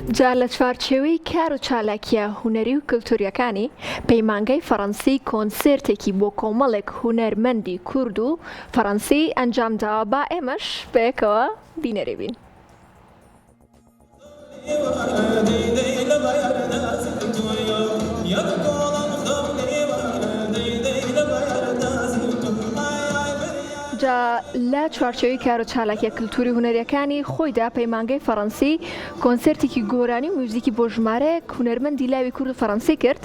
جا لە چوارچێوەی کار و چالاکیە هونەری و کللتوریەکانی پەیمانگەی فەڕەنسی کۆنسێرتێکی بۆ کۆمەڵێک هونەرمەندی کورد و فەڕەنسی ئەنجامداوە با ئێمەش بەیەکەوە بینەرێبین. جا لە چوارچێوەی کار و چالاکیە کللتوری هونەریەکانی خۆیدا پەیمانگەی فەڕەنسی کۆنسێرتێکی گۆرانی و میوزیکی بۆ ژمارەیەک هونەرمەندی لاوی کورد و فەڕەنسی کرد.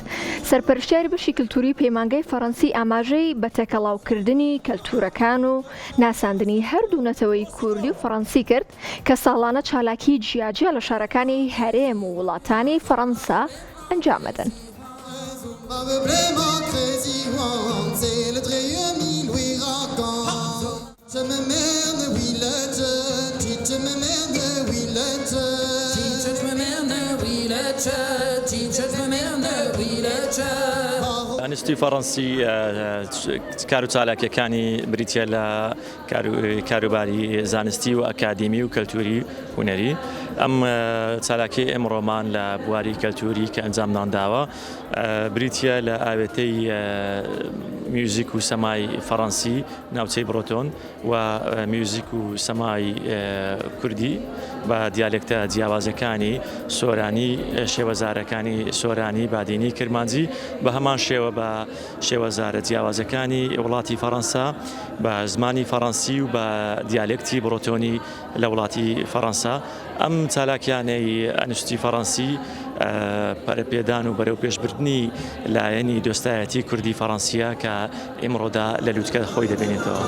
سەرپەرشتیاری بەشی کللتوری پەیمانگەی فەڕەنسی ئاماژەی بە تێکەڵاوکردنی کەلتورەکان و ناساندنی هەردوو نەتەوەی کوردی و فەڕەنسی کرد کە ساڵانە چالاکی جیاجیا لە شارەکانی هەرێم و وڵاتانی فەڕەنسا ئەنجامەدەن. دانیشتوی فەڕەنسی کار و چالاکیەکانی بریتیە لە کاروباری زانستی و ئەکادیمی و کەلتوری هونەری. ئەم چالاکی ئێمڕۆمان لە بواری کەلتوری کە ئەنجامداوە بریتیە لە ئاوێتەی میوزیک و سەمای فەڕەنسی ناوچەی برۆتۆن و میوزیک و سەمای کوردی بە دیالێکتە جیاوازەکانی سۆرانی شێوەزارەکانی سۆرانی بادینی کرمانجی بە هەمان شێوە بە شێوەزارە جیاوازەکانی وڵاتی فەڕەنسا بە زمانی فەڕەنسی و بە دیالێکتی برۆتۆنی لە وڵاتی فەڕەنسا. ئەم چالاکیانەی ئەنشتی فەڕەنسی پەرەپێدان و بەرەو پێشبردننی لایەنی دۆستایەتی کوردی فەڕەنسیە کە ئێمڕۆدا لە لووتکە خۆی دەبێنێتەوە.